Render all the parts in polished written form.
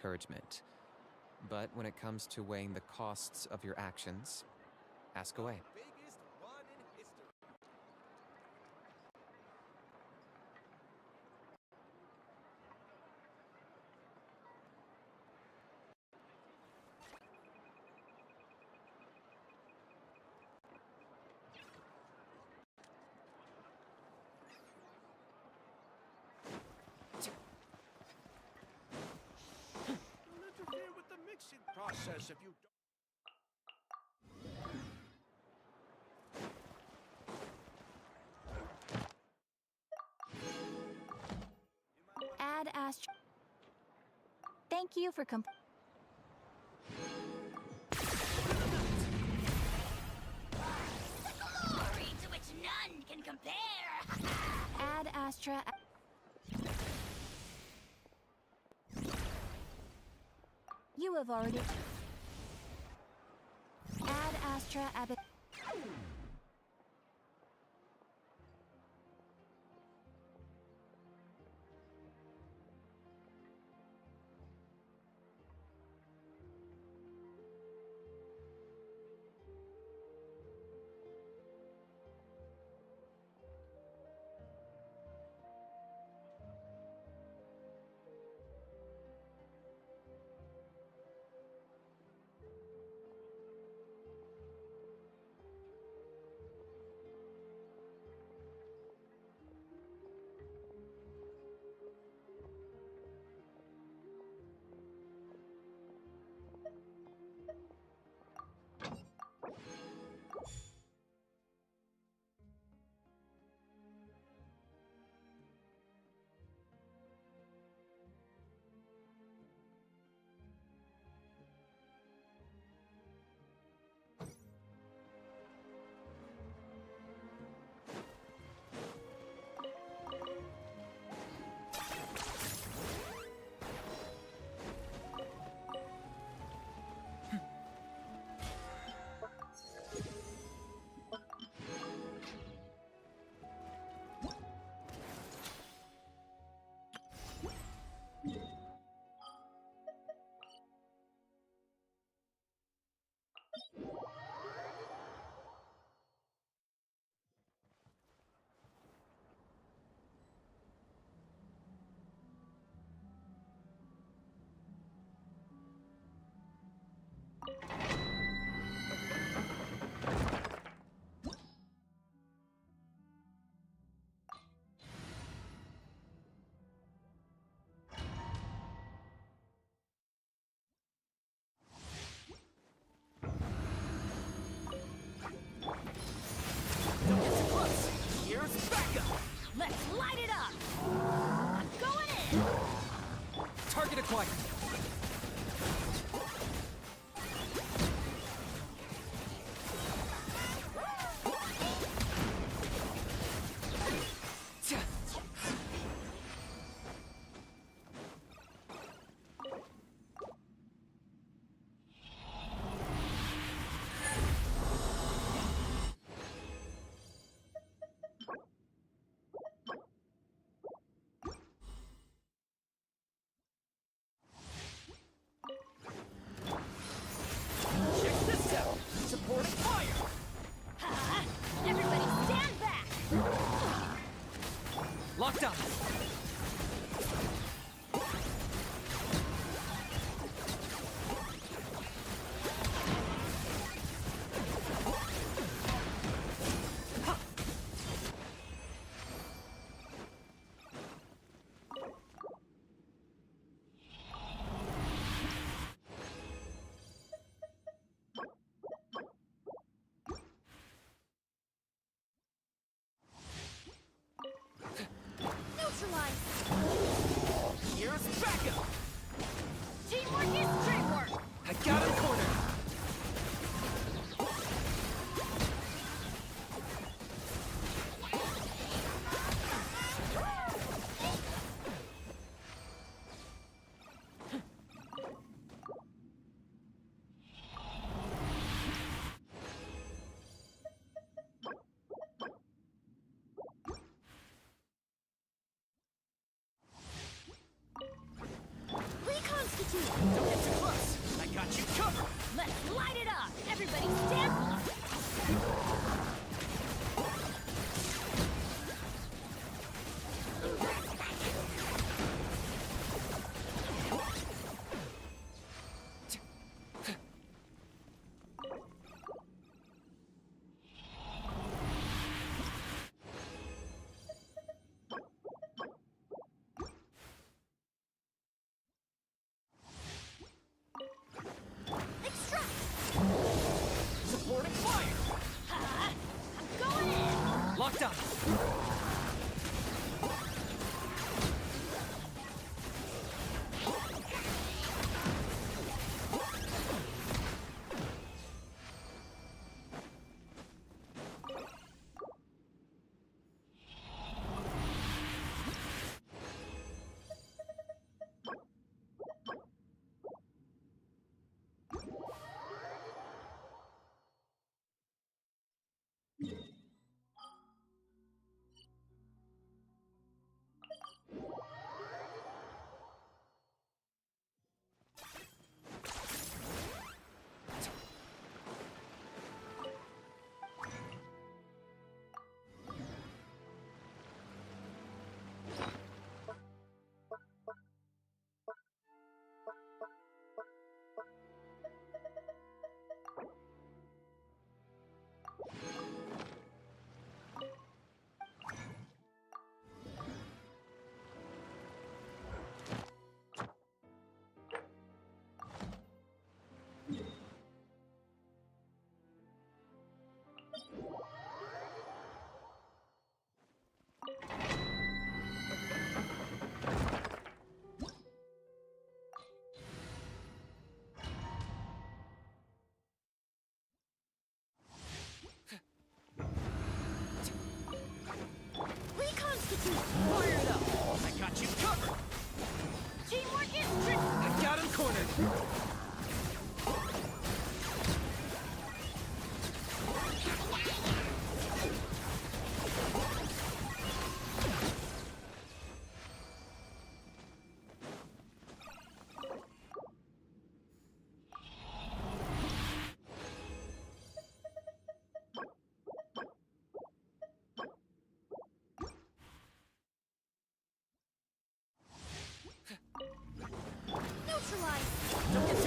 encouragement. But when it comes to weighing the costs of your actions, ask away. Biggest run in history. Don't interfere with the mixing process if you don't. Add Astra. Thank you for Glory to which none can compare! Add Astra. You have already. Add Astra Abbott. Here's backup! Let's light it up! I'm going in! Target acquired! Check this out! Supporting fire! Everybody stand back! Locked on! No Don't get too close. I got you covered. Let's light it up. Everybody stand. Extract. Supporting fire! I'm going in. Locked up! Reconstitute. Fire it up! I got you covered! Teamwork is tricky. I got him cornered! Neutralize. Don't get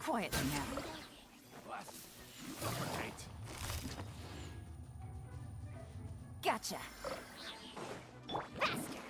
Quietly now. What? Suffocate. Gotcha. Faster.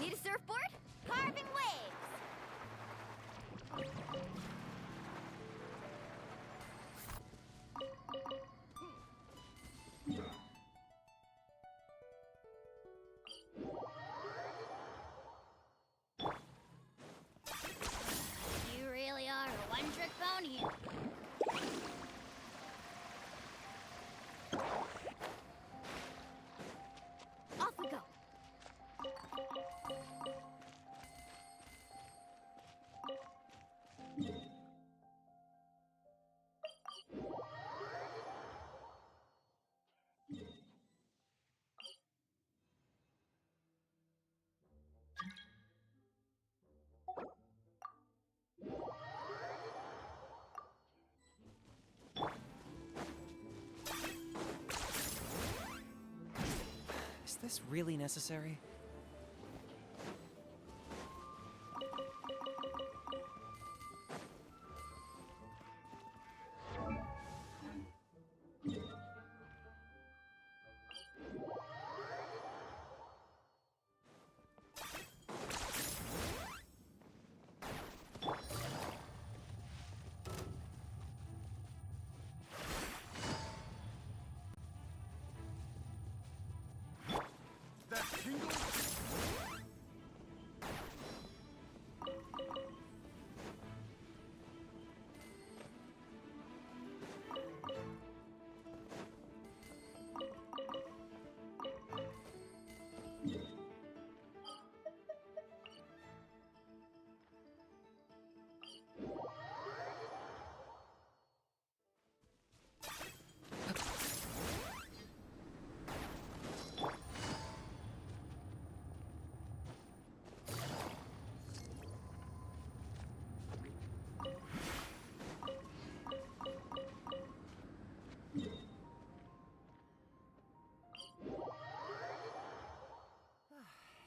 Need a surfboard? Carving waves! You really are a one-trick pony. Off we go. Is this really necessary? That tingle?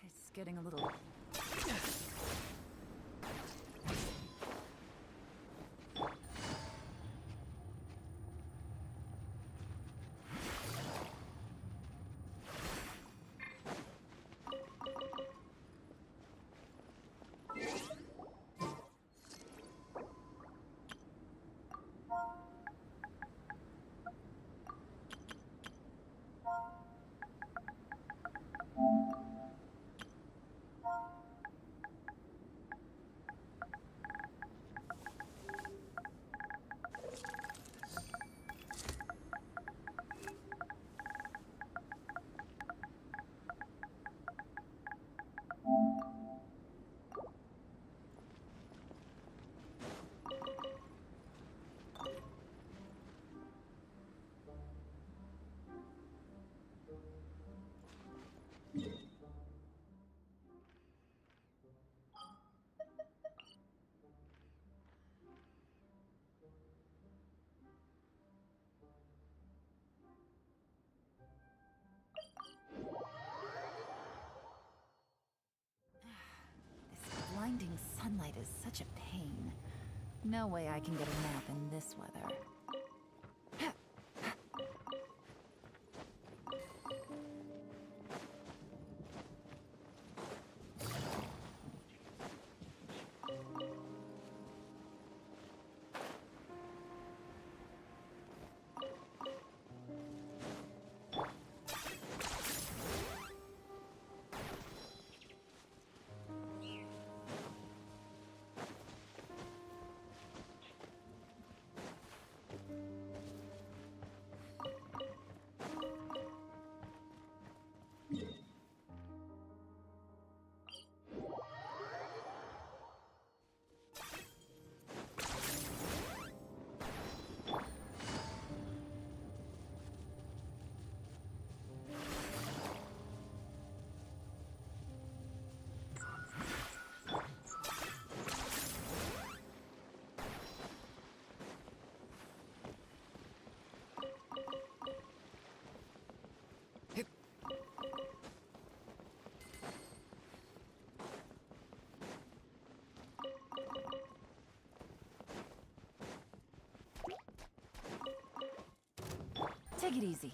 It's getting a little... This blinding sunlight is such a pain. No way I can get a nap in this weather. Take it easy.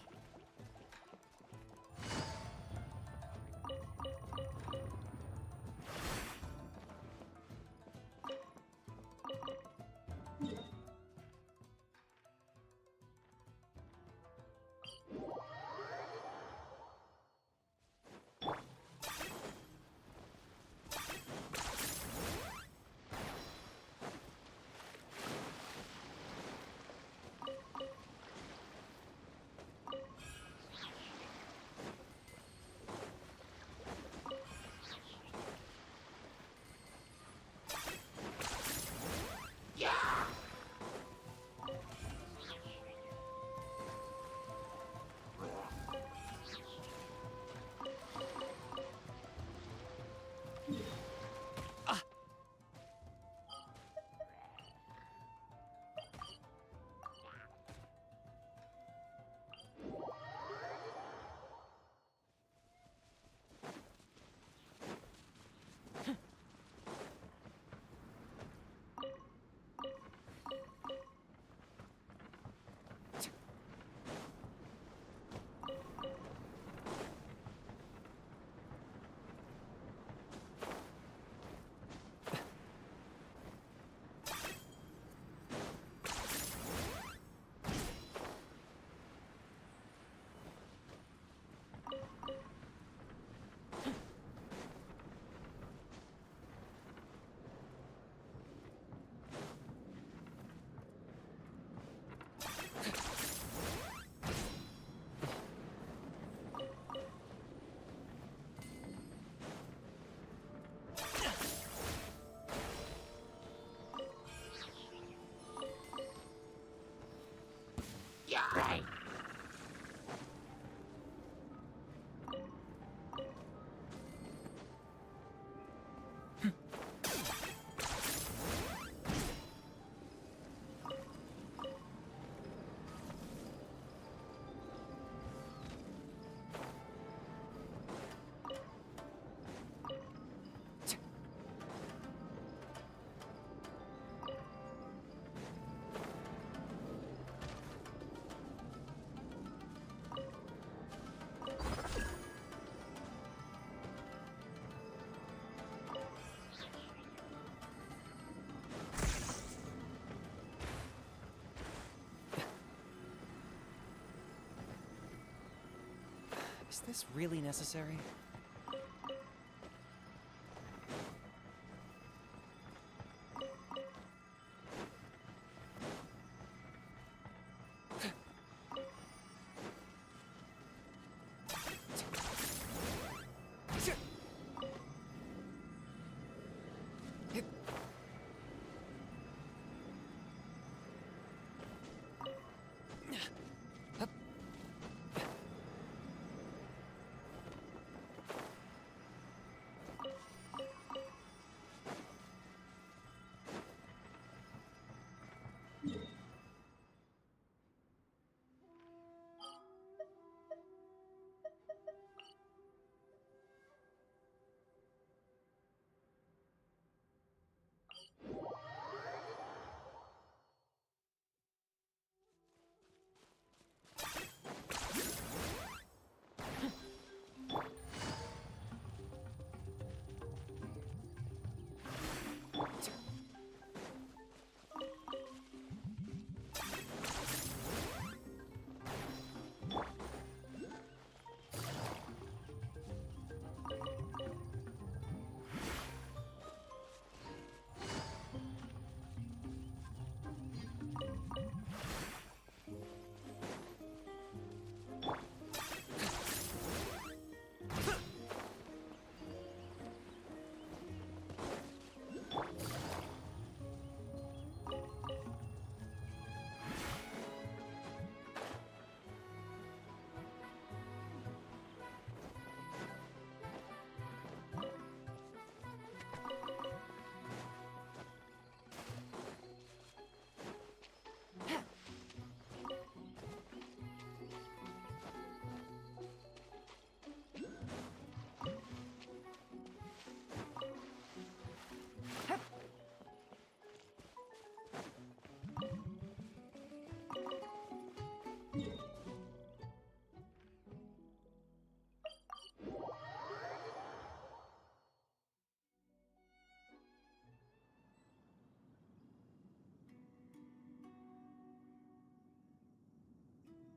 Is this really necessary?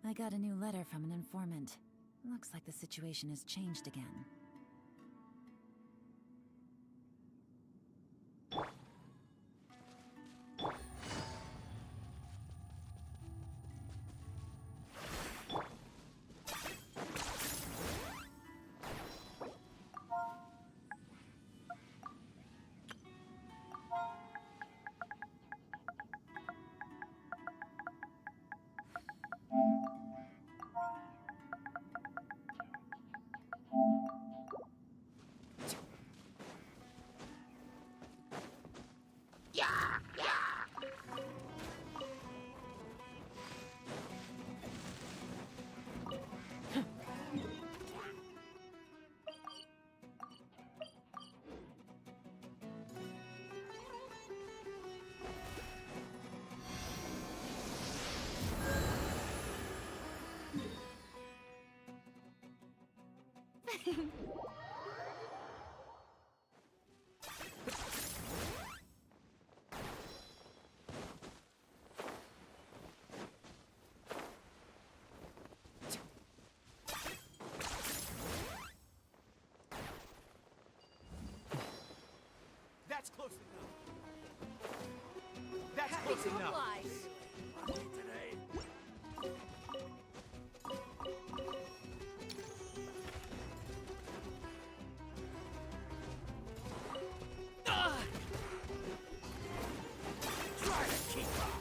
I got a new letter from an informant. Looks like the situation has changed again. That's close enough. That's Happy close to enough. oblige. Today. Try to keep up.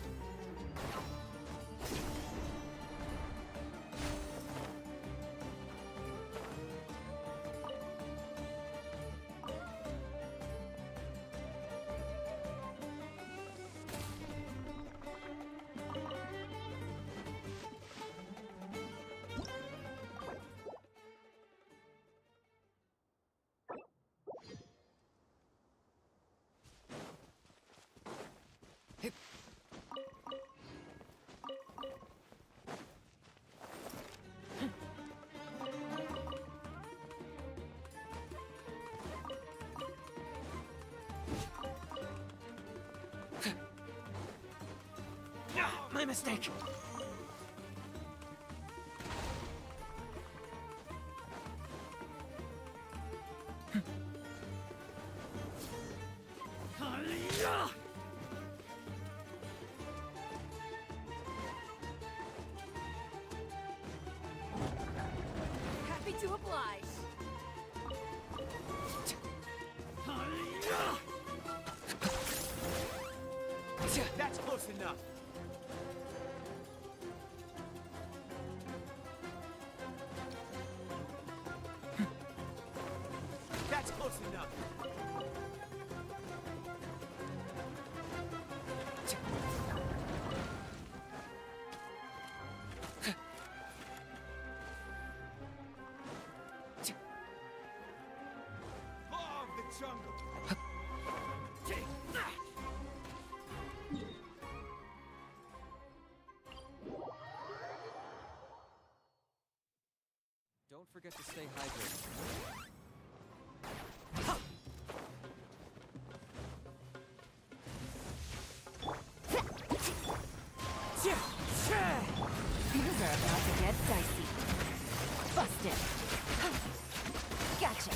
My mistake. Happy to oblige. That's close enough. That's close enough. Law of the jungle. Take that. Don't forget to stay hydrated. Things are about to get dicey. Busted. Gotcha.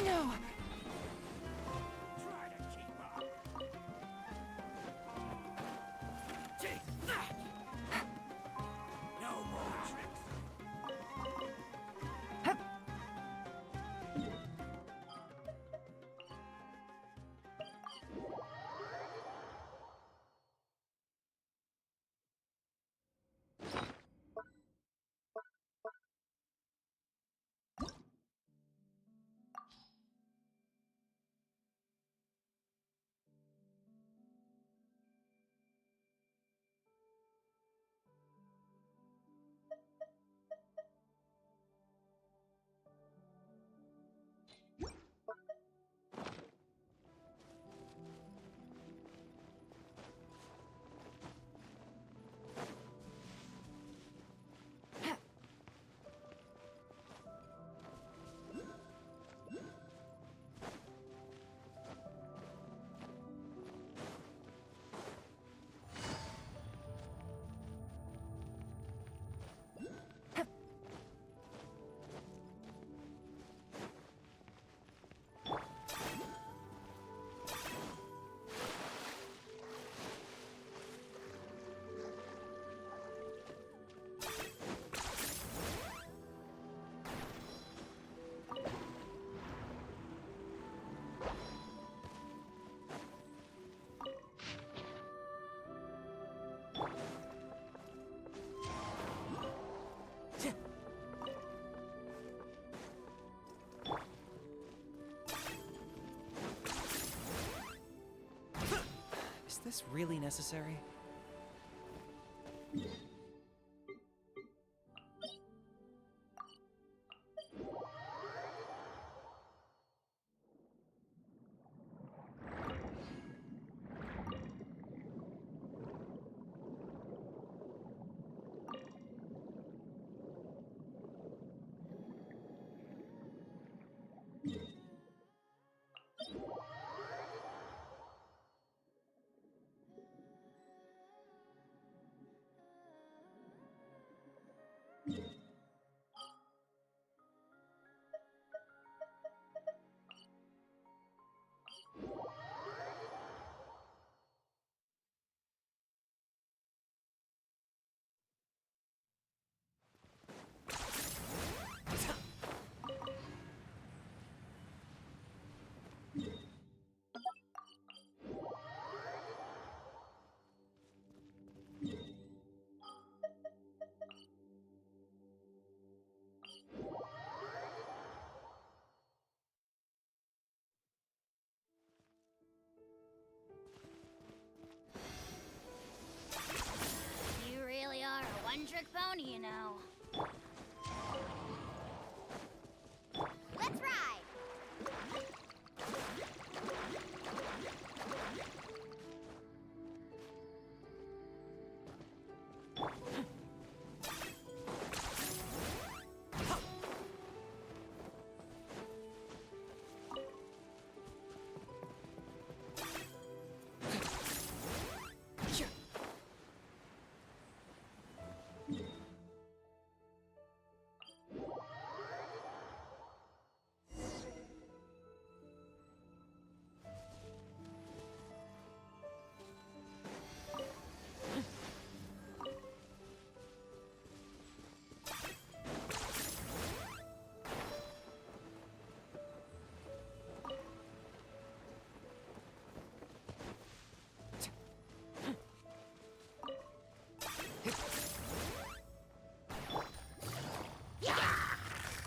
No! Try to keep up. Take that. No more tricks. this really necessary? You really are a one-trick pony, you know. Let's ride!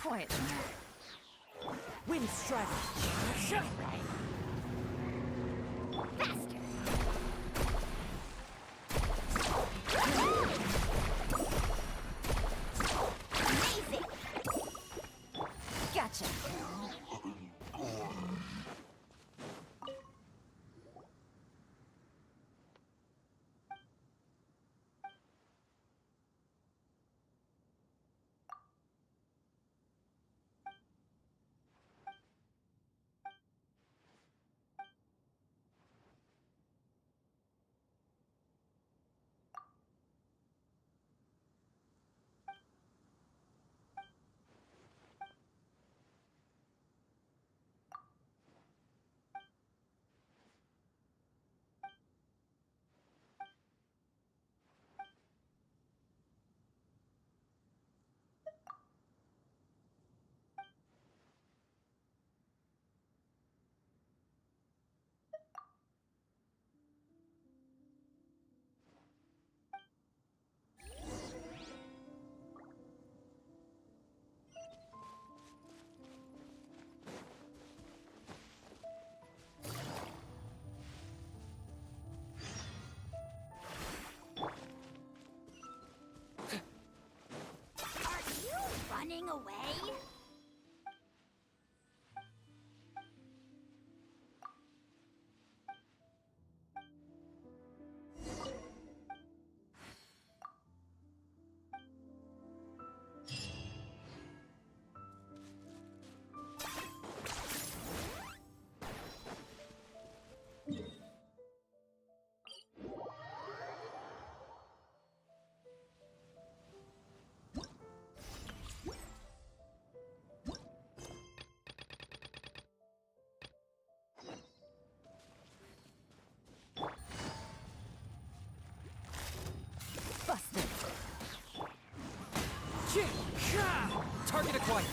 Quiet now. Wind strike. Faster! Amazing! Gotcha. Are you running away? Busted. Target acquired.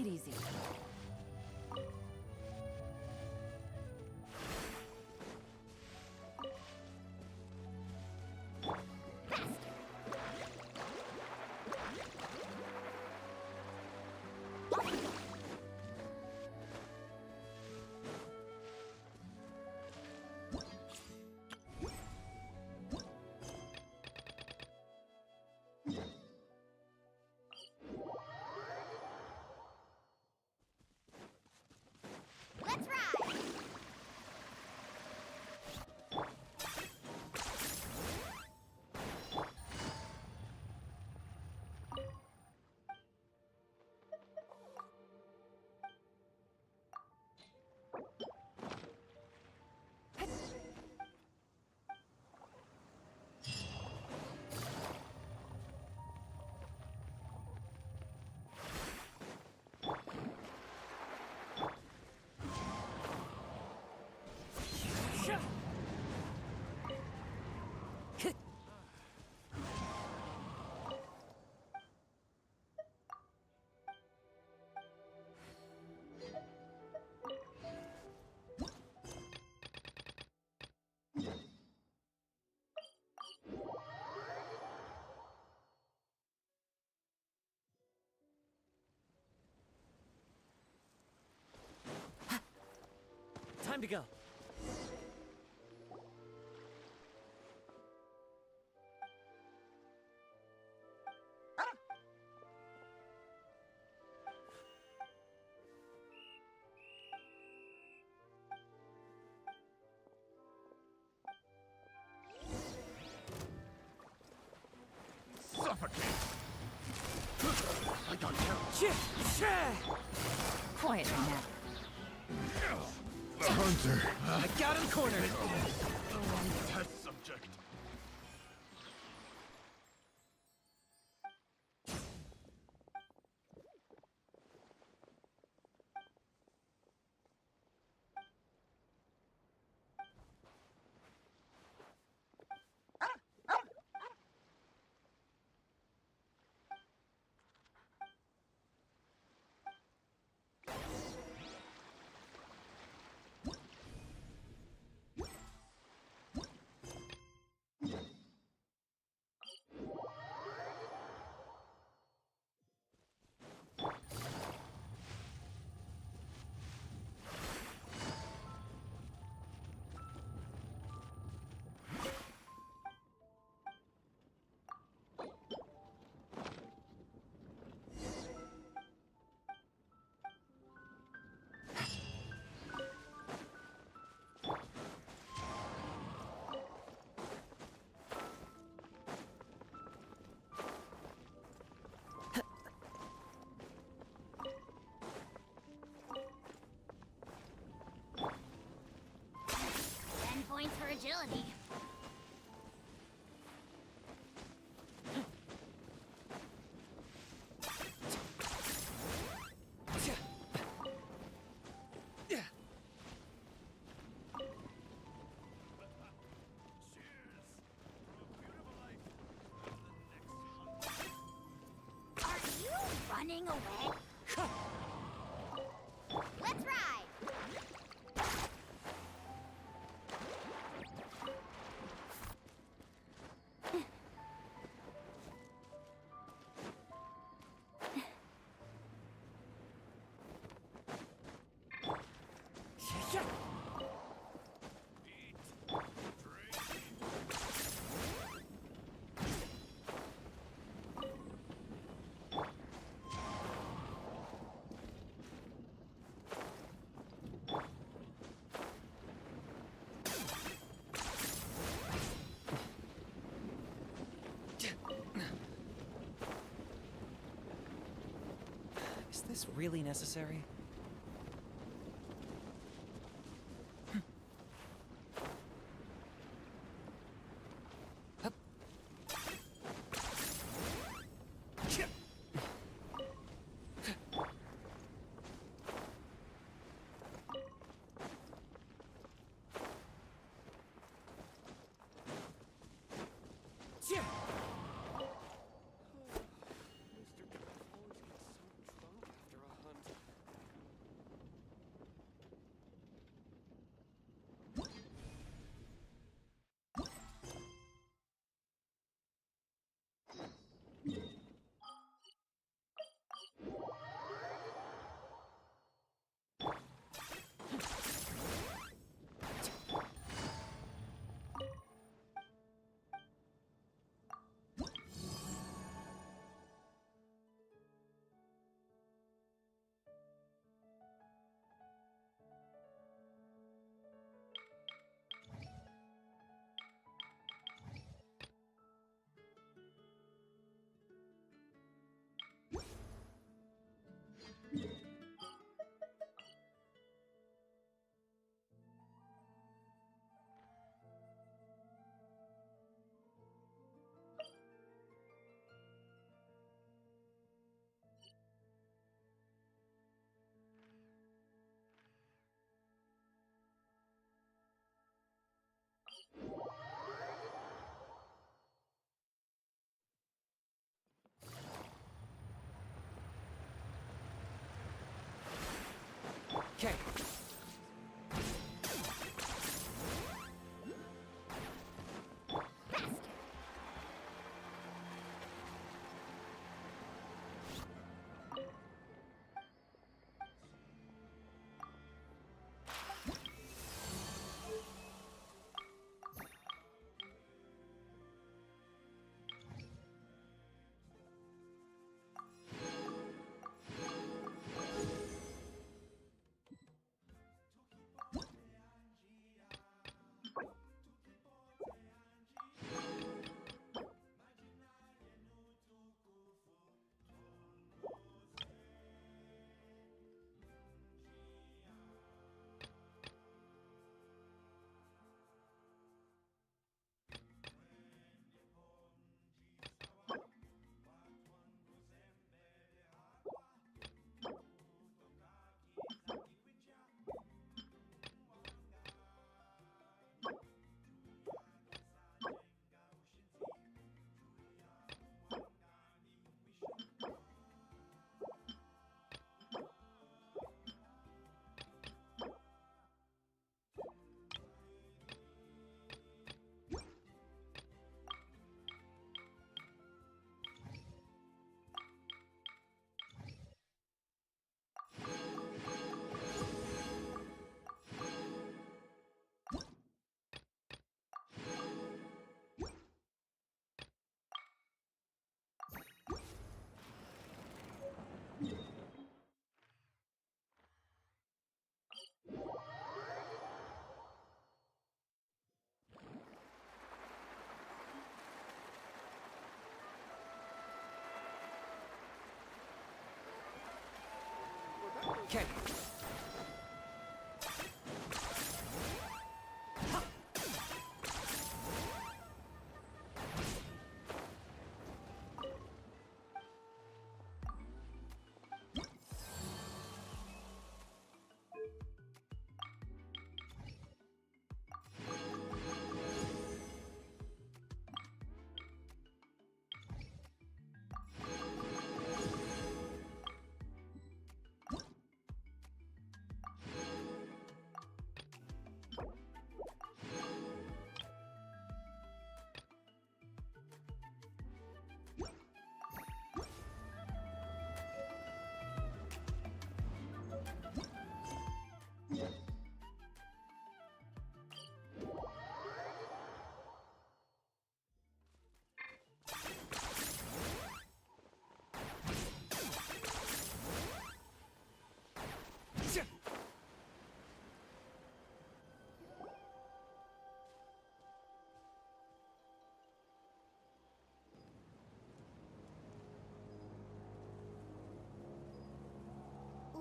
it easy. Let's ride! Time to go. Suffocate! I got killed. Quietly now. The hunter. I got him cornered. Test subject. Points for agility. Are you running away? Let's ride! Is this really necessary? Mr. Always gets so drunk after a hunt. Okay.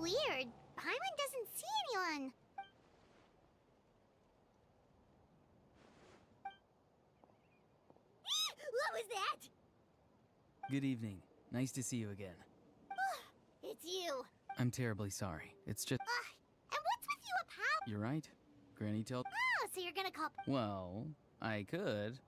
Weird. Paimon doesn't see anyone. What was that? Good evening. Nice to see you again. It's you. I'm terribly sorry. It's just... And what's with you, a pal? You're right. Granny told... Oh, so you're gonna call... Well, I could.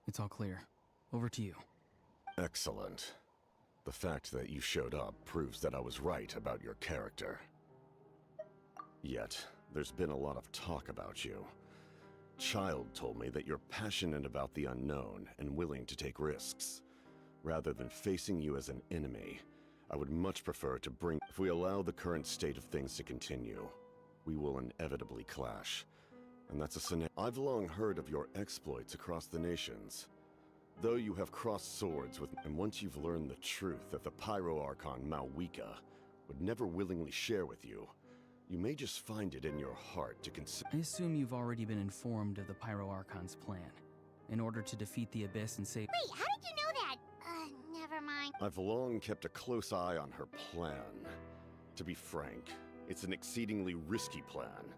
It's all clear. Over to you. Excellent. The fact that you showed up proves that I was right about your character. Yet, there's been a lot of talk about you. Child told me that you're passionate about the unknown and willing to take risks. Rather than facing you as an enemy, I would much prefer to bring... If we allow the current state of things to continue, we will inevitably clash. And that's a scenario... I've long heard of your exploits across the nations. Though you have crossed swords with... And once you've learned the truth that the Pyro Archon Malwika would never willingly share with you, you may just find it in your heart to consider... I assume you've already been informed of the Pyro Archon's plan. In order to defeat the Abyss and save... Wait, how did you know that? Never mind. I've long kept a close eye on her plan. To be frank, it's an exceedingly risky plan.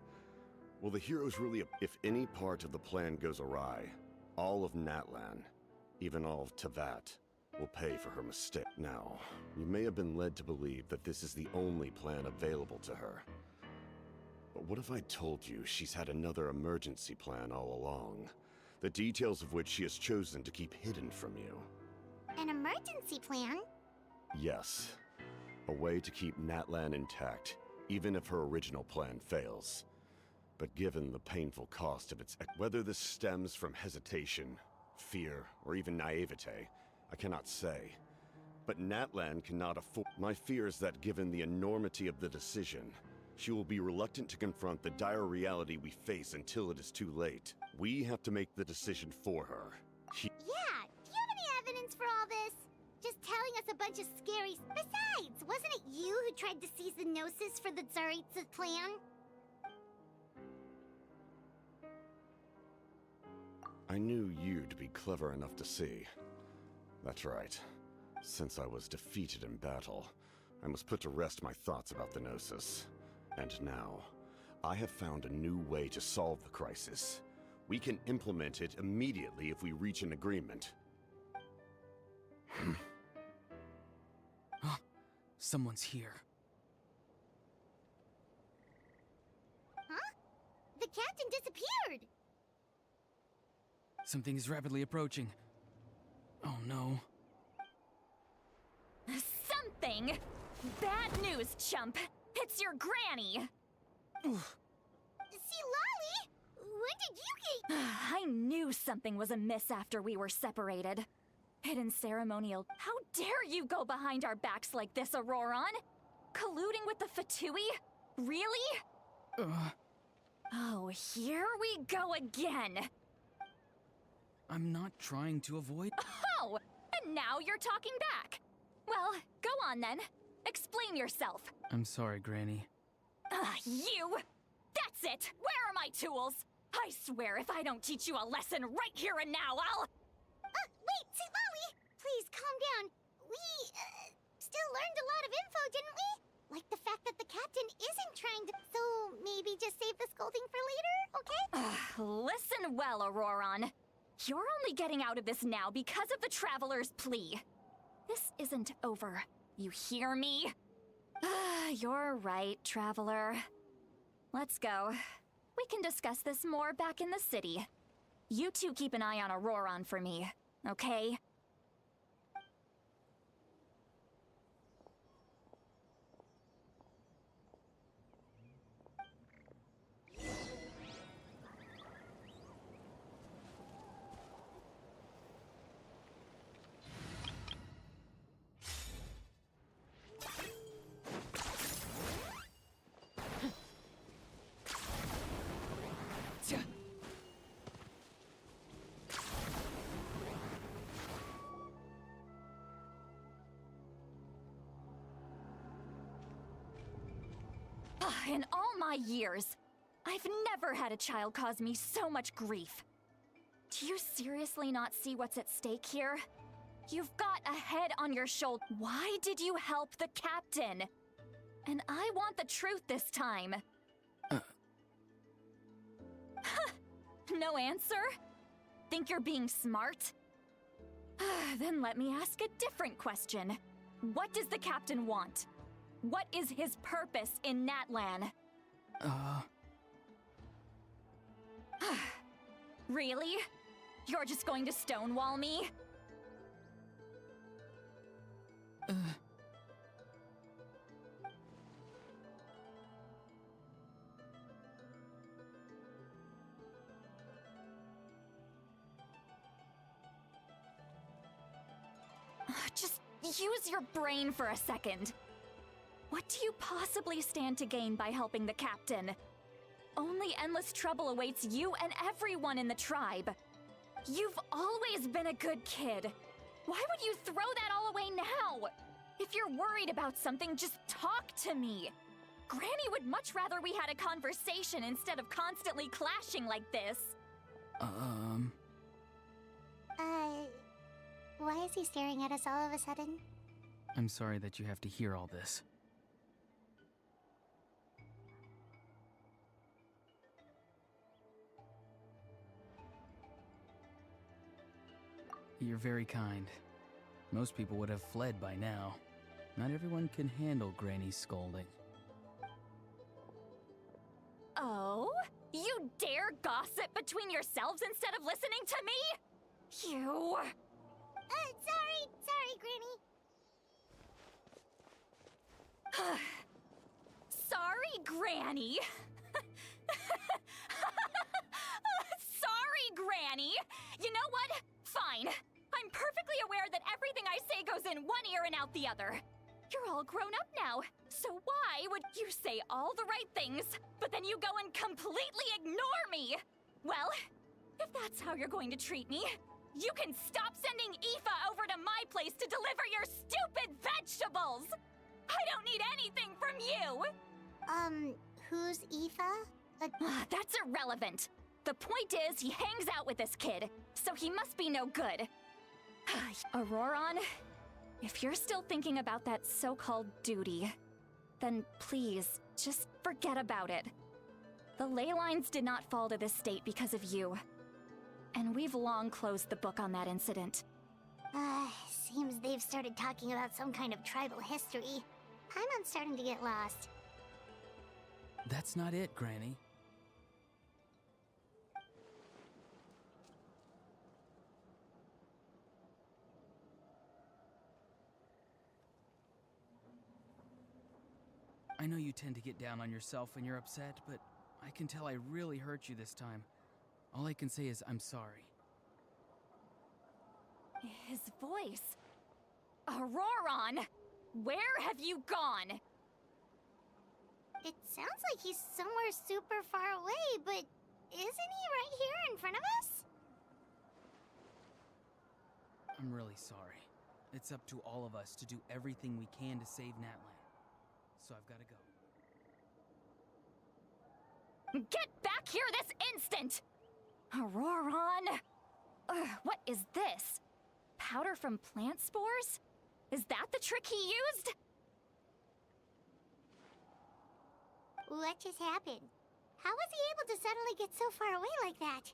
Will the heroes really... If any part of the plan goes awry, all of Natlan, even all of Tevat, will pay for her mistake. Now, you may have been led to believe that this is the only plan available to her. But what if I told you she's had another emergency plan all along, the details of which she has chosen to keep hidden from you? An emergency plan? Yes. A way to keep Natlan intact, even if her original plan fails. But given the painful cost of its... Whether this stems from hesitation, fear, or even naivete, I cannot say. But Natlan cannot afford... My fear is that given the enormity of the decision, she will be reluctant to confront the dire reality we face until it is too late. We have to make the decision for her. Yeah, do you have any evidence for all this? Just telling us a bunch of scary... Besides, wasn't it you who tried to seize the Gnosis for the Tsaritsa plan? I knew you to be clever enough to see. That's right. Since I was defeated in battle, I must put to rest my thoughts about the Gnosis. And now, I have found a new way to solve the crisis. We can implement it immediately if we reach an agreement. Someone's here. Huh? The captain disappeared! Something is rapidly approaching. Oh no. Something? Bad news, chump. It's your granny. See, Lolly? When did you get... I knew something was amiss after we were separated. Hidden ceremonial. How dare you go behind our backs like this, Auroron? Colluding with the Fatui? Really? Oh, here we go again. I'm not trying to avoid... Oh, and now you're talking back. Well, go on then. Explain yourself. I'm sorry, Granny. You! That's it! Where are my tools? I swear if I don't teach you a lesson right here and now, I'll... Wait, Lolly! Please, calm down. We, still learned a lot of info, didn't we? Like the fact that the captain isn't trying to... So, maybe just save the scolding for later, okay? Listen well, Auroron. You're only getting out of this now because of the Traveler's plea. This isn't over. You hear me? You're right, Traveler. Let's go. We can discuss this more back in the city. You two keep an eye on Auroron for me, okay? In all my years, I've never had a child cause me so much grief. Do you seriously not see what's at stake here? You've got a head on your shoulder. Why did you help the captain? And I want the truth this time. No answer? Think you're being smart? Then let me ask a different question. What does the captain want? What is his purpose in Natlan? Really? You're just going to stonewall me? Just use your brain for a second. What do you possibly stand to gain by helping the captain? Only endless trouble awaits you and everyone in the tribe. You've always been a good kid. Why would you throw that all away now? If you're worried about something, just talk to me. Granny would much rather we had a conversation instead of constantly clashing like this. Why is he staring at us all of a sudden? I'm sorry that you have to hear all this. You're very kind. Most people would have fled by now. Not everyone can handle Granny's scolding. Oh? You dare gossip between yourselves instead of listening to me? You... Sorry, Granny. Sorry, Granny. Sorry, Granny. You know what? Fine. I'm perfectly aware that everything I say goes in one ear and out the other. You're all grown up now, so why would you say all the right things, but then you go and completely ignore me? Well, if that's how you're going to treat me, you can stop sending Aoife over to my place to deliver your stupid vegetables! I don't need anything from you! Who's Aoife? That's irrelevant. The point is, he hangs out with this kid, so he must be no good. Auroron, if you're still thinking about that so-called duty, then please, just forget about it. The ley lines did not fall to this state because of you. And we've long closed the book on that incident. Seems they've started talking about some kind of tribal history. I'm starting to get lost. That's not it, Granny. I know you tend to get down on yourself when you're upset, but I can tell I really hurt you this time. All I can say is I'm sorry. His voice. Auroron! Where have you gone? It sounds like he's somewhere super far away, but isn't he right here in front of us? I'm really sorry. It's up to all of us to do everything we can to save Natlan. So I've got to go. Get back here this instant! Auroron! What is this? Powder from plant spores? Is that the trick he used? What just happened? How was he able to suddenly get so far away like that?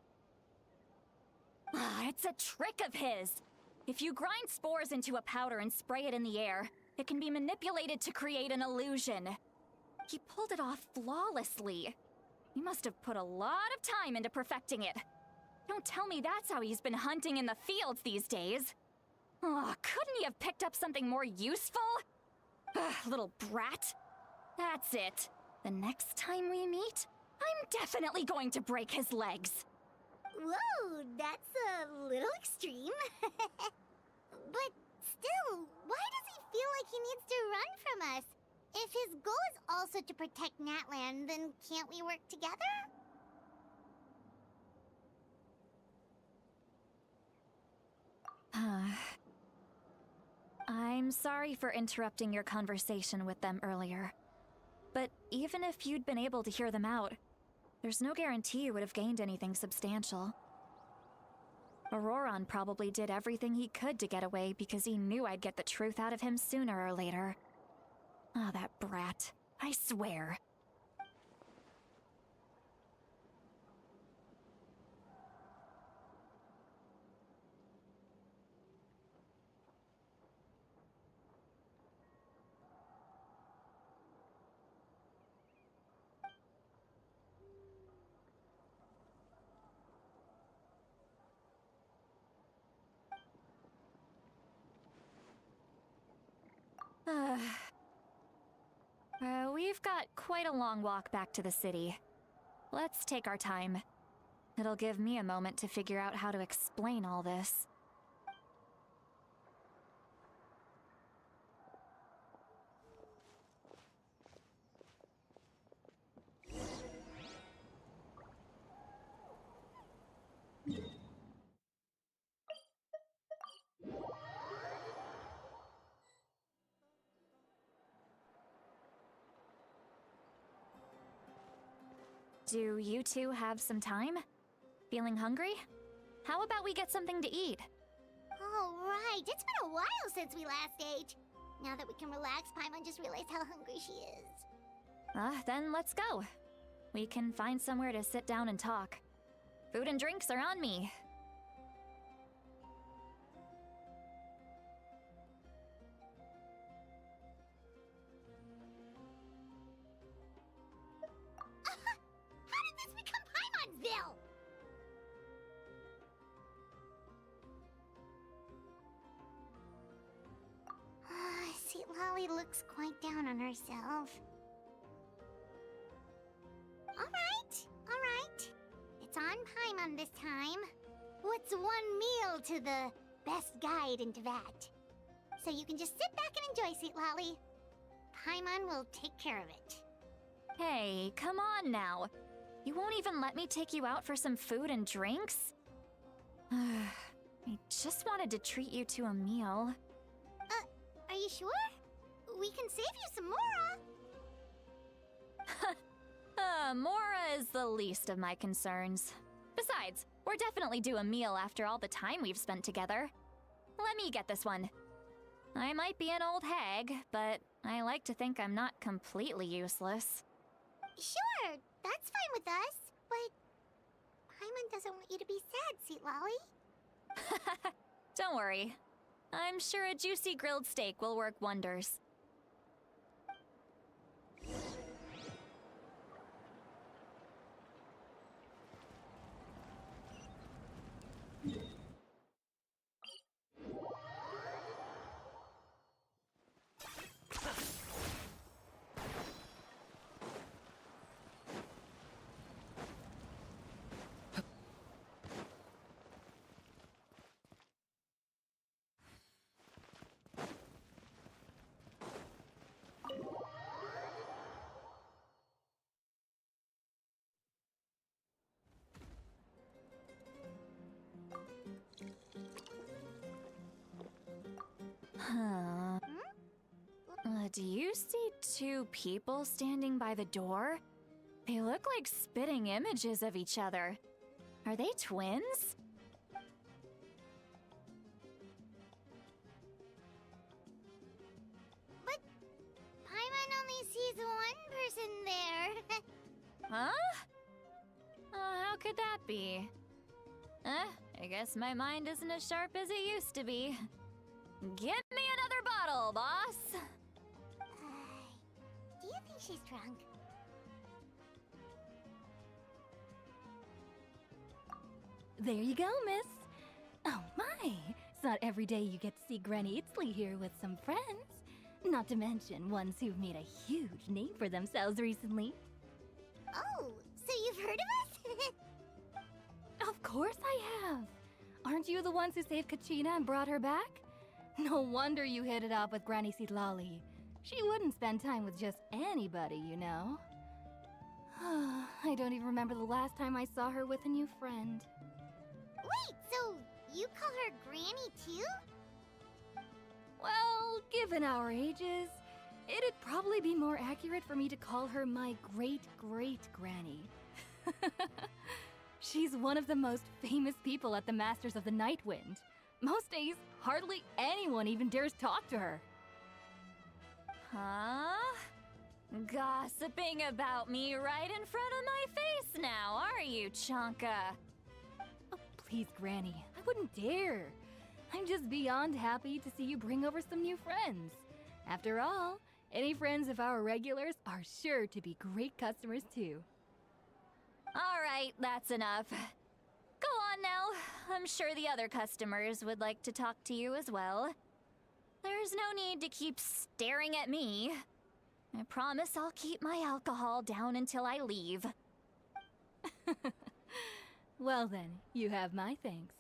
It's a trick of his. If you grind spores into a powder and spray it in the air, it can be manipulated to create an illusion. He pulled it off flawlessly. He must have put a lot of time into perfecting it. Don't tell me that's how he's been hunting in the fields these days. Couldn't he have picked up something more useful? Little brat. That's it. The next time we meet, I'm definitely going to break his legs. Whoa, that's a little extreme. But still, why does he feel like he needs to run from us? If his goal is also to protect Natland, then can't we work together? I'm sorry for interrupting your conversation with them earlier. But even if you'd been able to hear them out, there's no guarantee you would have gained anything substantial. Auroron probably did everything he could to get away because he knew I'd get the truth out of him sooner or later. That brat. I swear. We've got quite a long walk back to the city. Let's take our time. It'll give me a moment to figure out how to explain all this. Do you two have some time? Feeling hungry? How about we get something to eat? Oh, right. It's been a while since we last ate. Now that we can relax, Paimon just realized how hungry she is. Then let's go. We can find somewhere to sit down and talk. Food and drinks are on me. How did this become Paimonville? Sweet Lolly looks quite down on herself. Alright. It's on Paimon this time. What's one meal to the best guide into that? So you can just sit back and enjoy, Sweet Lolly. Paimon will take care of it. Hey, come on now. You won't even let me take you out for some food and drinks? I just wanted to treat you to a meal. Are you sure? We can save you some Mora. Mora is the least of my concerns. Besides, we're definitely due a meal after all the time we've spent together. Let me get this one. I might be an old hag, but I like to think I'm not completely useless. Sure, that's fine with us, but Paimon doesn't want you to be sad, Sweet Lolly. Don't worry. I'm sure a juicy grilled steak will work wonders. Do you see two people standing by the door? They look like spitting images of each other. Are they twins? But Paimon only sees one person there. Huh? How could that be? I guess my mind isn't as sharp as it used to be. Get me another bottle, boss! Do you think she's drunk? There you go, miss. Oh my, it's not every day you get to see Granny Itzley here with some friends. Not to mention ones who've made a huge name for themselves recently. Oh, so you've heard of us? Of course I have. Aren't you the ones who saved Kachina and brought her back? No wonder you hit it off with Granny Sitlali. She wouldn't spend time with just anybody, you know. I don't even remember the last time I saw her with a new friend. Wait, so you call her Granny too? Well, given our ages, it'd probably be more accurate for me to call her my great-great-granny. She's one of the most famous people at the Masters of the Nightwind. Most days, hardly anyone even dares talk to her. Huh? Gossiping about me right in front of my face now, are you, Chonka? Oh, please, Granny, I wouldn't dare. I'm just beyond happy to see you bring over some new friends. After all, any friends of our regulars are sure to be great customers too. All right, that's enough. Go on now. I'm sure the other customers would like to talk to you as well. There's no need to keep staring at me. I promise I'll keep my alcohol down until I leave. Well then, you have my thanks.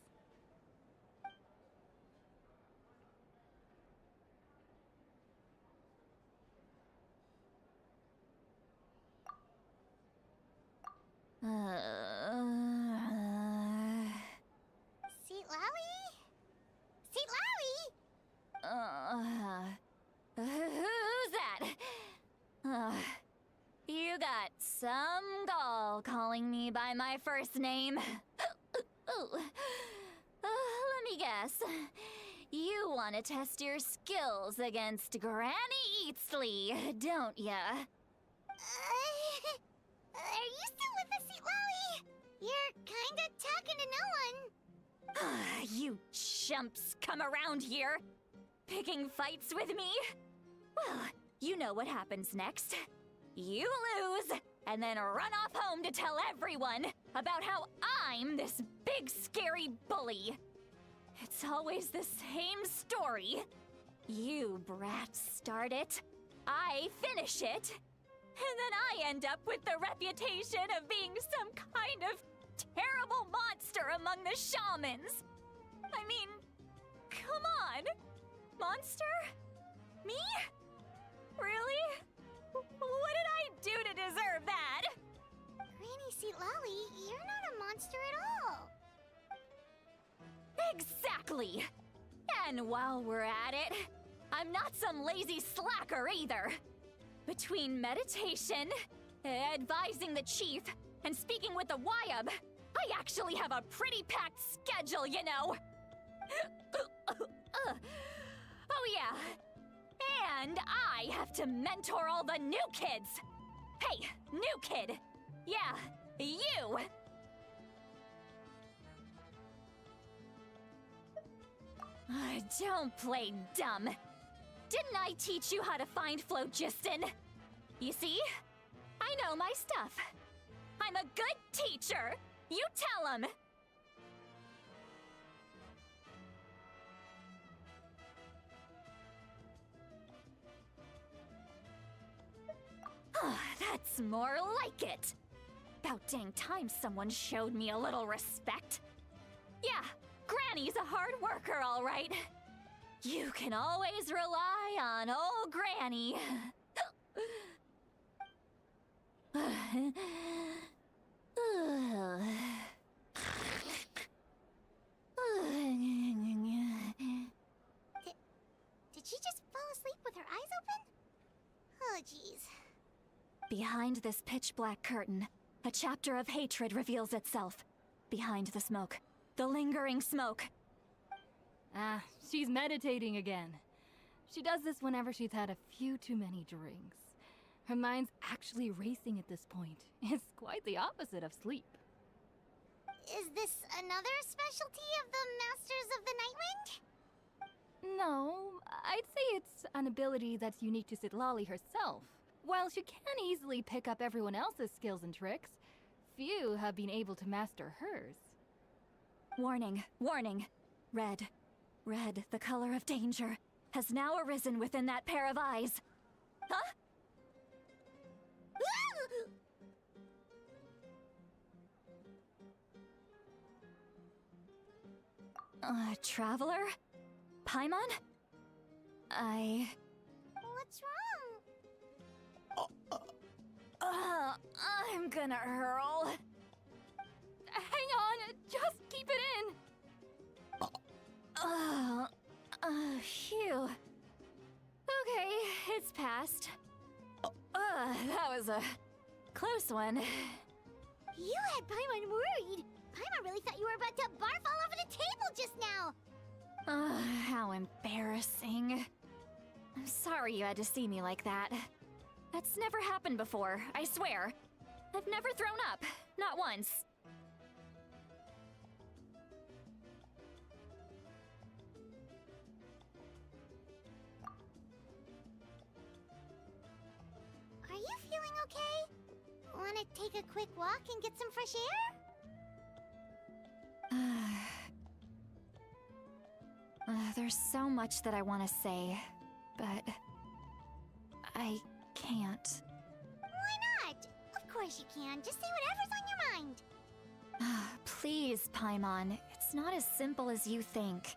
Seatlawi? Seatlawi? Who's that? You got some gall calling me by my first name. Let me guess. You want to test your skills against Granny Eatsley, don't ya? Are you still with us, Seatlawi? You're kinda talking to no one. You chumps come around here, picking fights with me? Well, you know what happens next. You lose, and then run off home to tell everyone about how I'm this big scary bully. It's always the same story. You brats start it, I finish it, and then I end up with the reputation of being some kind of terrible monster among the shamans. I mean, come on. Monster? Me? Really? What did I do to deserve that? Granny Seatlawi, you're not a monster at all. Exactly. And while we're at it, I'm not some lazy slacker either. Between meditation, advising the chief, and speaking with the Wyab, I actually have a pretty packed schedule, you know. Oh yeah. And I have to mentor all the new kids. Hey, new kid. Yeah, you. Don't play dumb. Didn't I teach you how to find phlogiston? You see? I know my stuff. I'm a good teacher. You tell him. That's more like it. About dang time someone showed me a little respect. Yeah, Granny's a hard worker, all right. You can always rely on old Granny. Did she just fall asleep with her eyes open? Oh, jeez. Behind this pitch-black curtain, a chapter of hatred reveals itself. Behind the smoke. The lingering smoke. Ah, she's meditating again. She does this whenever she's had a few too many drinks. Her mind's actually racing at this point. It's quite the opposite of sleep. Is this another specialty of the Masters of the Nightwind? No, I'd say it's an ability that's unique to Citlali herself. While she can easily pick up everyone else's skills and tricks, few have been able to master hers. Warning, warning. Red. Red, the color of danger, has now arisen within that pair of eyes. Huh? Traveler? Paimon? What's wrong? I'm gonna hurl. Hang on, just keep it in. Phew. Okay, it's passed. That was a close one. You had Paimon worried. Paimon really thought you were about to barf all over the table just now. How embarrassing. I'm sorry you had to see me like that. That's never happened before, I swear. I've never thrown up, not once. Are you feeling okay? Want to take a quick walk and get some fresh air? There's so much that I want to say, but I can't. Why not? Of course you can. Just say whatever's on your mind. Please, Paimon. It's not as simple as you think.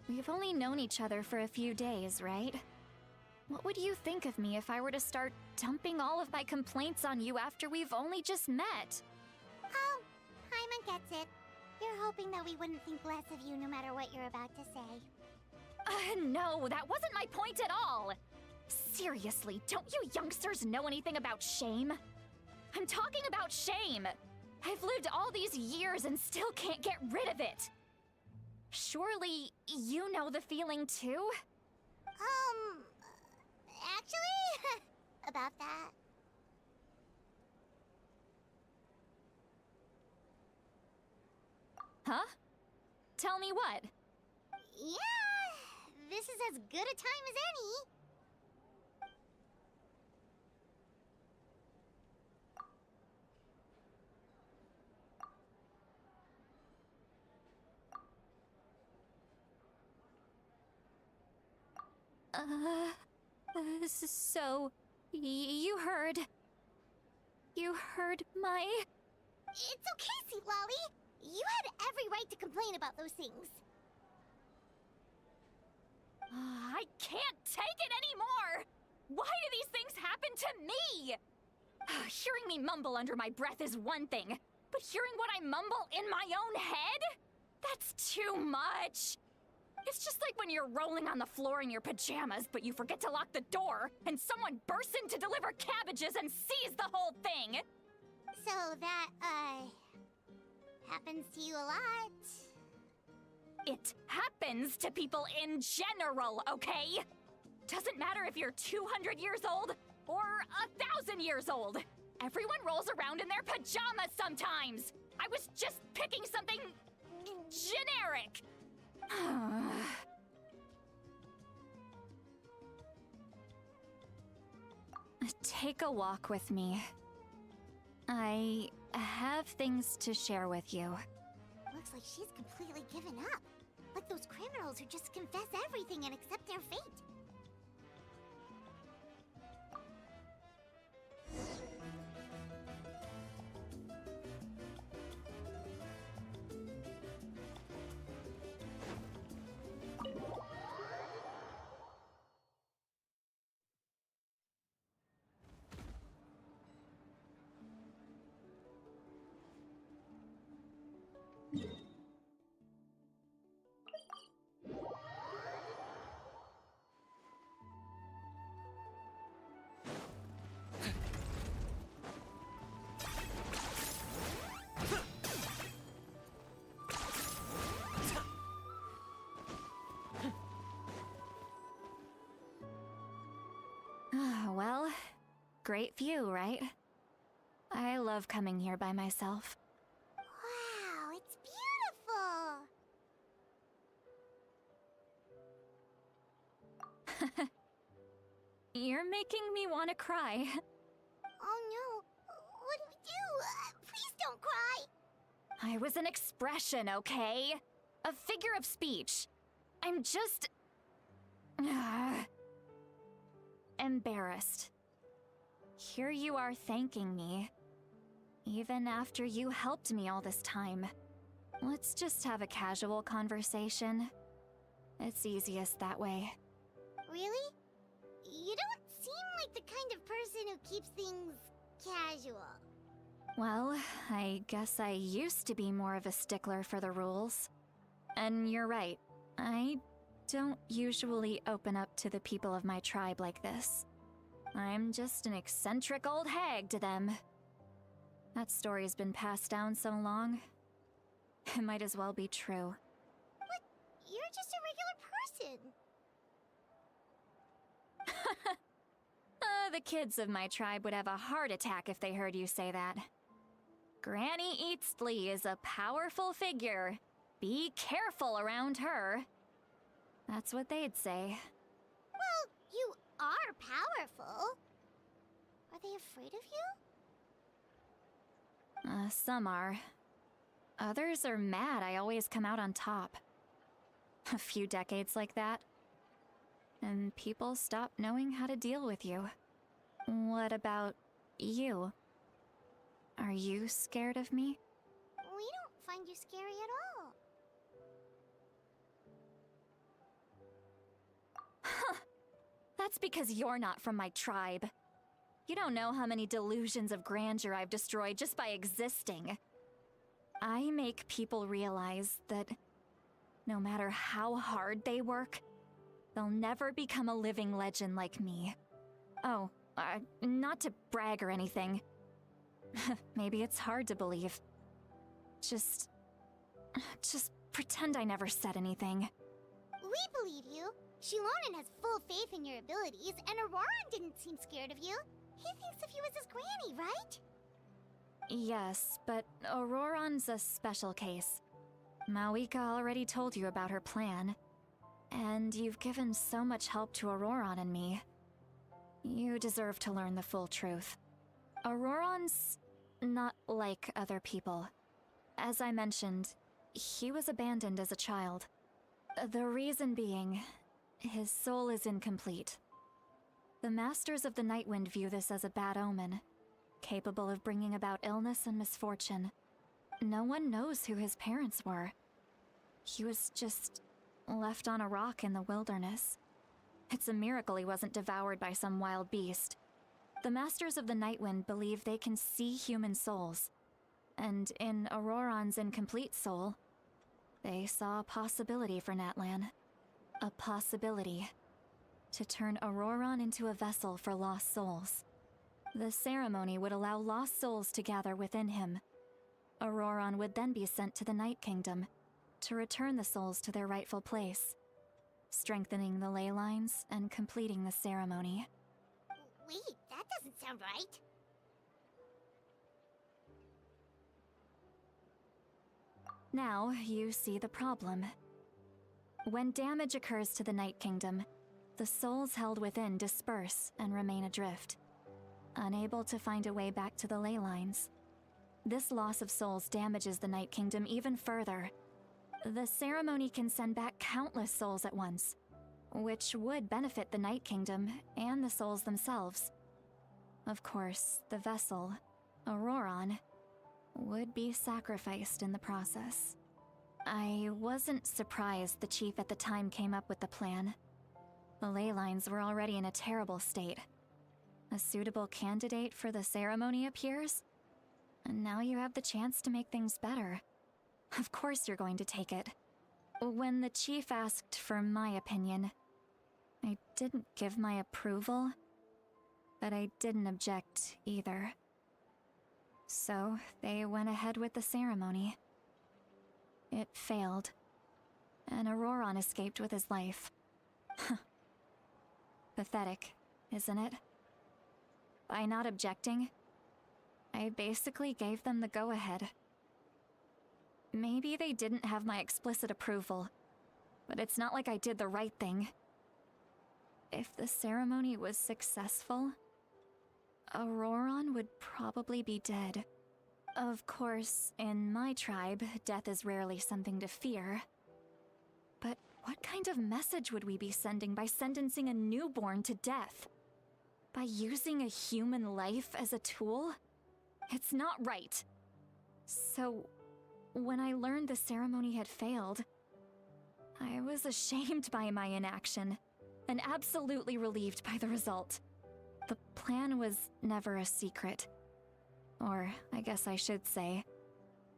We've only known each other for a few days, right? What would you think of me if I were to start dumping all of my complaints on you after we've only just met? Oh, Paimon gets it. You're hoping that we wouldn't think less of you no matter what you're about to say. No, that wasn't my point at all! Seriously, don't you youngsters know anything about shame? I'm talking about shame! I've lived all these years and still can't get rid of it! Surely, you know the feeling too? Actually, about that. Huh? Tell me what? Yeah, this is as good a time as any. So, you heard... You heard my... It's okay, Citlali. You had every right to complain about those things. I can't take it anymore! Why do these things happen to me? Hearing me mumble under my breath is one thing, but hearing what I mumble in my own head? That's too much! It's just like when you're rolling on the floor in your pajamas, but you forget to lock the door, and someone bursts in to deliver cabbages and sees the whole thing! So that, happens to you a lot. It happens to people in general, okay? Doesn't matter if you're 200 years old or 1,000 years old. Everyone rolls around in their pajamas sometimes. I was just picking something generic. Take a walk with me. I have things to share with you. Looks like she's completely given up. Like those criminals who just confess everything and accept their fate. Well, great view, right? I love coming here by myself. Wow, it's beautiful! You're making me want to cry. Oh no, what do we do? Please don't cry! I was an expression, okay? A figure of speech. I'm just... embarrassed. Here you are thanking me. Even after you helped me all this time. Let's just have a casual conversation. It's easiest that way. Really? You don't seem like the kind of person who keeps things casual. Well, I guess I used to be more of a stickler for the rules. And you're right, I don't usually open up to the people of my tribe like this. I'm just an eccentric old hag to them. That story's been passed down so long, it might as well be true. But you're just a regular person. The kids of my tribe would have a heart attack if they heard you say that. Granny Eastley is a powerful figure. Be careful around her. That's what they'd say. Well, you are powerful. Are they afraid of you? Some are. Others are mad I always come out on top. A few decades like that, and people stop knowing how to deal with you. What about you? Are you scared of me? We don't find you scary at all. Huh. That's because you're not from my tribe. You don't know how many delusions of grandeur I've destroyed just by existing. I make people realize that no matter how hard they work, they'll never become a living legend like me. Oh, not to brag or anything. Maybe it's hard to believe. Just pretend I never said anything. We believe you. Shilonen has full faith in your abilities, and Auroran didn't seem scared of you. He thinks of you as his granny, right? Yes, but Auroran's a special case. Mawika already told you about her plan. And you've given so much help to Auroran and me. You deserve to learn the full truth. Auroran's not like other people. As I mentioned, he was abandoned as a child. The reason being, his soul is incomplete. The Masters of the Nightwind view this as a bad omen, capable of bringing about illness and misfortune. No one knows who his parents were. He was just left on a rock in the wilderness. It's a miracle he wasn't devoured by some wild beast. The Masters of the Nightwind believe they can see human souls, and in Auroran's incomplete soul, they saw a possibility for Natlan. A possibility to turn Auroran into a vessel for lost souls. The ceremony would allow lost souls to gather within him. Auroran would then be sent to the Night Kingdom to return the souls to their rightful place, strengthening the ley lines and completing the ceremony. Wait, that doesn't sound right. Now you see the problem. When damage occurs to the Night Kingdom, the souls held within disperse and remain adrift, unable to find a way back to the ley lines. This loss of souls damages the Night Kingdom even further. The ceremony can send back countless souls at once, which would benefit the Night Kingdom and the souls themselves. Of course, the vessel, Auroran, would be sacrificed in the process. I wasn't surprised the chief at the time came up with the plan. The ley lines were already in a terrible state. A suitable candidate for the ceremony appears, and now you have the chance to make things better. Of course you're going to take it. When the chief asked for my opinion, I didn't give my approval, but I didn't object either. So they went ahead with the ceremony. It failed, and Auroran escaped with his life. Pathetic, isn't it? By not objecting, I basically gave them the go-ahead. Maybe they didn't have my explicit approval, but it's not like I did the right thing. If the ceremony was successful, Auroron would probably be dead. Of course, in my tribe, death is rarely something to fear. But what kind of message would we be sending by sentencing a newborn to death? By using a human life as a tool? It's not right. So, when I learned the ceremony had failed, I was ashamed by my inaction, and absolutely relieved by the result. The plan was never a secret. Or, I guess I should say,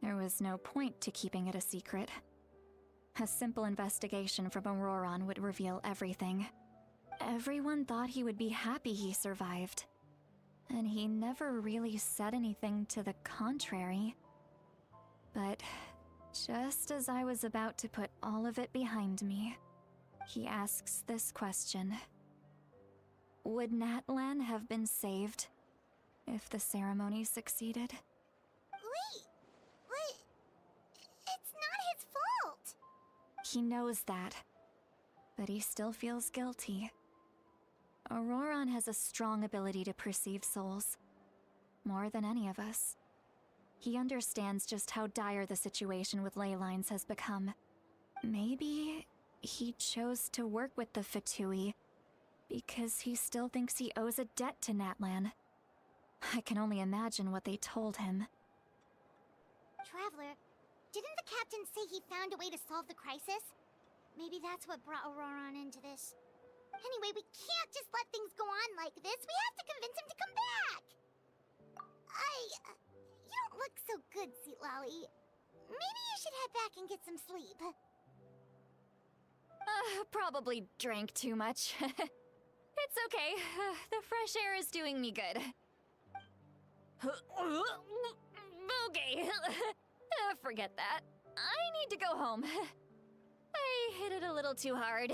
there was no point to keeping it a secret. A simple investigation from Auroron would reveal everything. Everyone thought he would be happy he survived. And he never really said anything to the contrary. But just as I was about to put all of it behind me, he asks this question. Would Natlan have been saved if the ceremony succeeded? Wait, but it's not his fault. He knows that, but he still feels guilty. Auroron has a strong ability to perceive souls, more than any of us. He understands just how dire the situation with ley lines has become. Maybe he chose to work with the Fatui because he still thinks he owes a debt to Natlan. I can only imagine what they told him. Traveler, didn't the captain say he found a way to solve the crisis? Maybe that's what brought Auroron into this. Anyway, we can't just let things go on like this. We have to convince him to come back! You don't look so good, Sweet Lolly. Maybe you should head back and get some sleep. Probably drank too much. It's okay. The fresh air is doing me good. Okay. Forget that. I need to go home. I hit it a little too hard.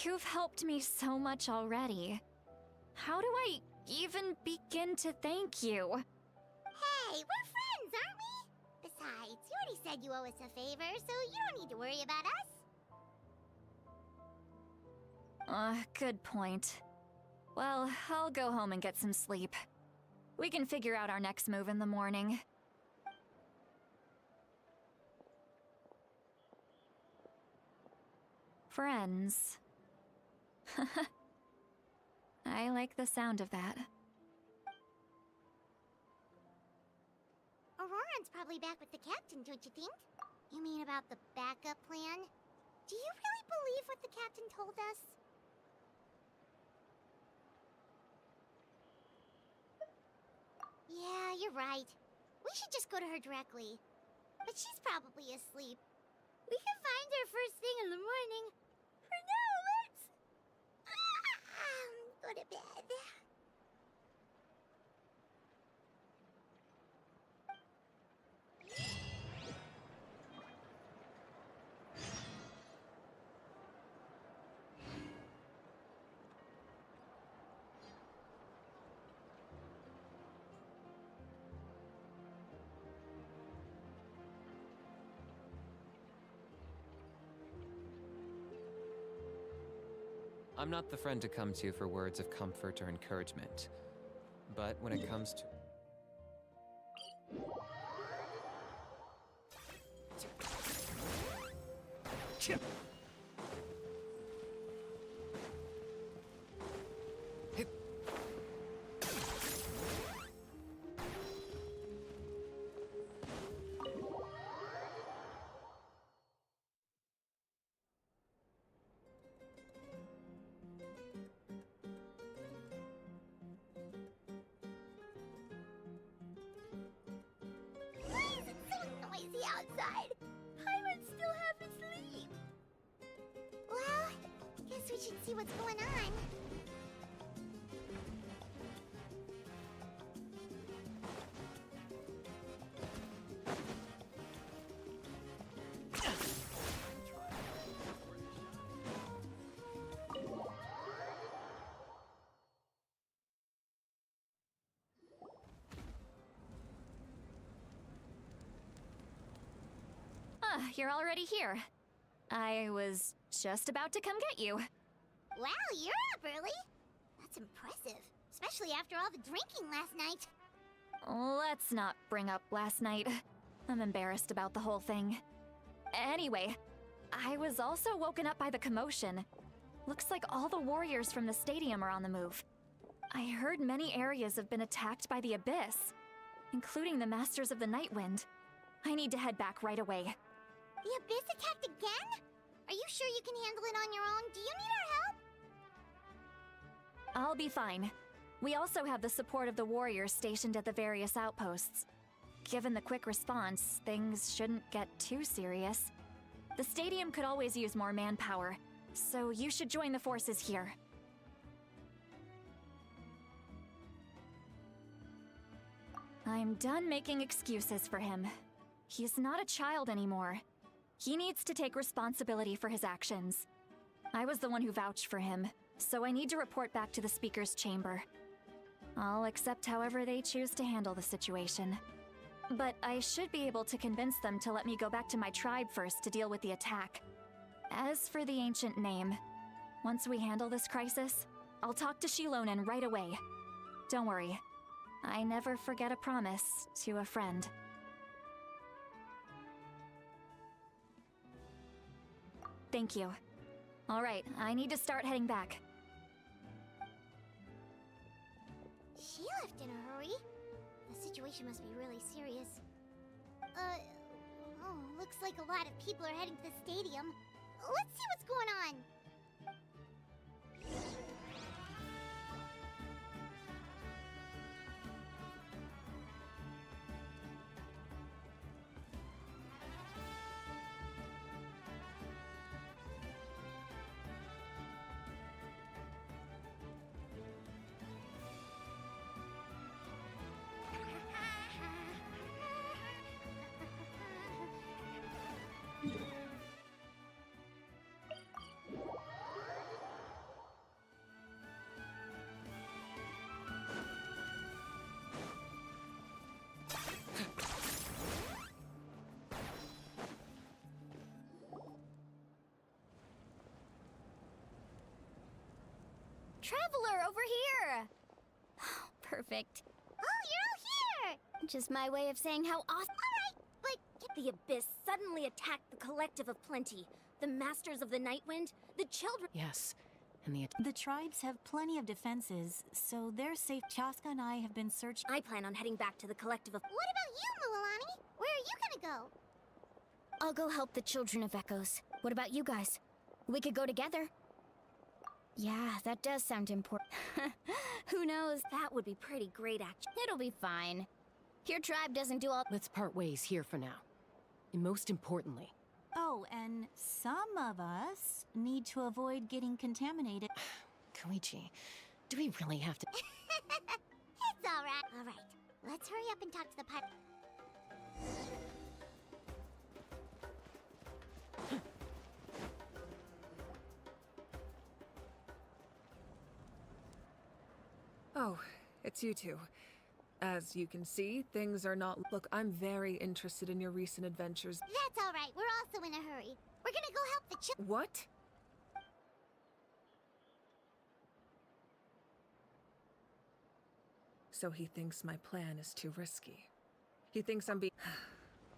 You've helped me so much already. How do I even begin to thank you? Hey, we're friends, aren't we? Besides, you already said you owe us a favor, so you don't need to worry about us. Good point. Well, I'll go home and get some sleep. We can figure out our next move in the morning. Friends. I like the sound of that. Auroran's probably back with the captain, don't you think? You mean about the backup plan? Do you really believe what the captain told us? Yeah, you're right. We should just go to her directly. But she's probably asleep. We can find her first thing in the morning. For now, let's... go to bed. I'm not the friend to come to for words of comfort or encouragement. But when it comes to... Why is it so noisy outside? Paimon still half asleep. Well, guess we should see what's going on. you're already here. I was just about to come get you. Wow, you're up early. That's impressive, especially after all the drinking last night. Let's not bring up last night. I'm embarrassed about the whole thing. Anyway, I was also woken up by the commotion. Looks like all the warriors from the stadium are on the move. I heard many areas have been attacked by the Abyss, including the Masters of the Nightwind. I need to head back right away. The Abyss attacked again? Are you sure you can handle it on your own? Do you need our help? I'll be fine. We also have the support of the warriors stationed at the various outposts. Given the quick response, things shouldn't get too serious. The stadium could always use more manpower, so you should join the forces here. I'm done making excuses for him. He's not a child anymore. He needs to take responsibility for his actions. I was the one who vouched for him, so I need to report back to the Speaker's chamber. I'll accept however they choose to handle the situation. But I should be able to convince them to let me go back to my tribe first to deal with the attack. As for the ancient name, once we handle this crisis, I'll talk to Shilonen right away. Don't worry, I never forget a promise to a friend. Thank you. All right, I need to start heading back. She left in a hurry. The situation must be really serious. Looks like a lot of people are heading to the stadium. Let's see what's going on. Traveler, over here! Perfect. Oh, you're all here! Just my way of saying how awesome. Alright, but The Abyss suddenly attacked the Collective of Plenty, the Masters of the Nightwind, the children. Yes, and The tribes have plenty of defenses, so they're safe. Chaska and I have been searching. I plan on heading back to the Collective of. what about you, Mualani? Where are you gonna go? I'll go help the Children of Echoes. What about you guys? We could go together. Yeah, that does sound important. Who knows? That would be pretty great, actually. It'll be fine. Your tribe doesn't do all. Let's part ways here for now. And most importantly... Oh, and some of us need to avoid getting contaminated. Koichi, do we really have to... It's alright. Alright, let's hurry up and talk to the pilot. Oh, it's you two. As you can see, things are not... Look, I'm very interested in your recent adventures. That's alright, we're also in a hurry. We're gonna go help the What? So he thinks my plan is too risky. He thinks I'm being...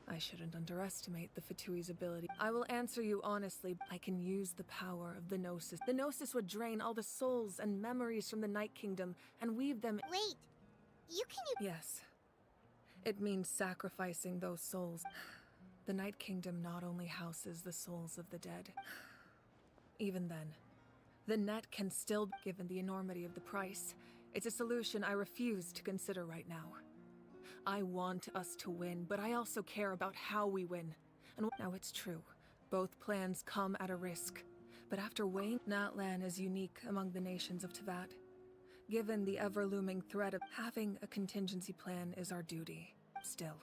I shouldn't underestimate the Fatui's ability. I will answer you honestly. I can use the power of the Gnosis. The Gnosis would drain all the souls and memories from the Night Kingdom and weave them... Wait, Yes. It means sacrificing those souls. The Night Kingdom not only houses the souls of the dead. Even then, the net can still, given the enormity of the price, it's a solution I refuse to consider right now. I want us to win, but I also care about how we win. And now it's true. Both plans come at a risk. But after weighing, Natlan is unique among the nations of Teyvat. Given the ever-looming threat of having a contingency plan is our duty. Still,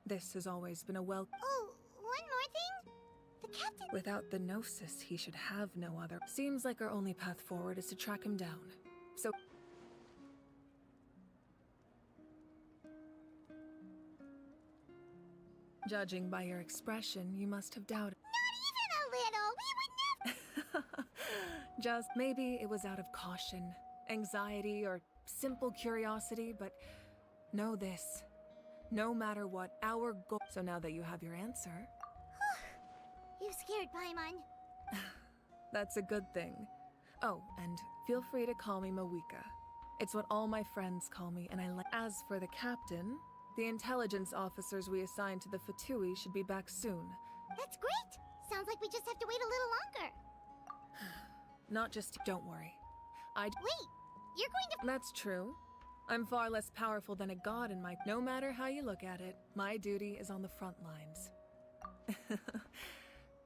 this has always been a Oh, one more thing? The captain... Without the Gnosis, he should have no other. Seems like our only path forward is to track him down. So... Judging by your expression, you must have doubted. Not even a little. We would never. Just maybe it was out of caution, anxiety, or simple curiosity, but know this. No matter what, our goal. So now that you have your answer, You scared Paimon. that's a good thing. Oh, and feel free to call me Mawika. It's what all my friends call me, and I like. As for the captain, the intelligence officers we assigned to the Fatui should be back soon. That's great. Sounds like we just have to wait a little longer. Not just. Don't worry. Wait, you're going to. That's true. I'm far less powerful than a god in my. No matter how you look at it, my duty is on the front lines.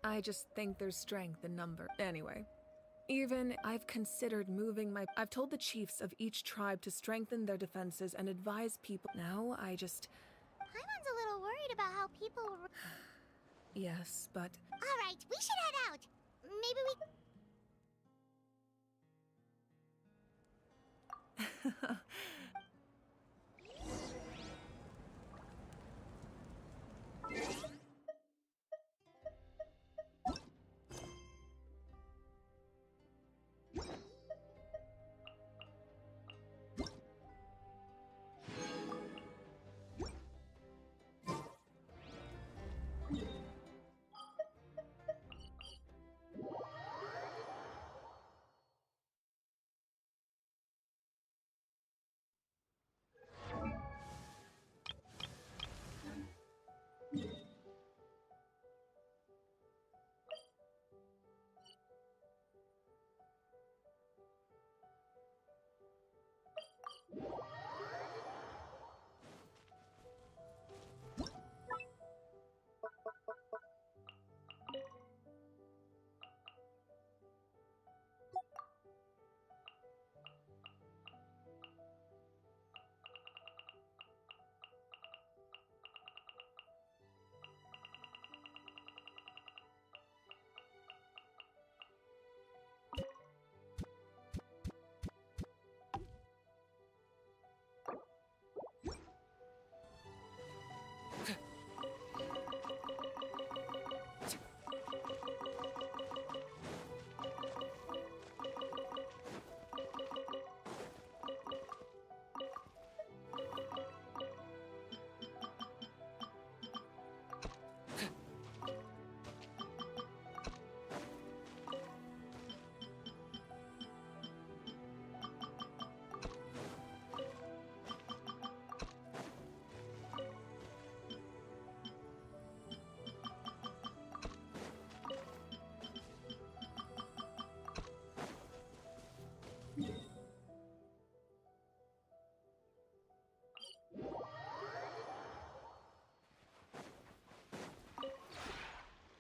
I just think there's strength in number. Anyway, even I've considered moving my. I've told the chiefs of each tribe to strengthen their defenses and advise people. Now I just. Paimon's a little worried about how people. Yes, but. All right, we should head out. Maybe we.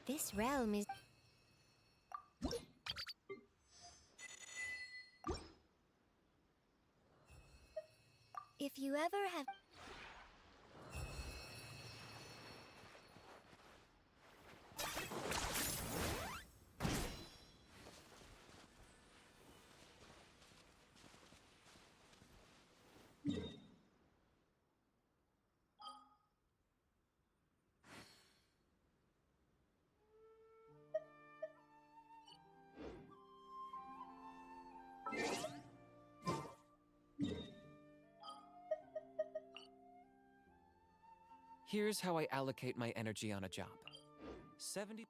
This realm is. If you ever have. Here's how I allocate my energy on a job. 70%.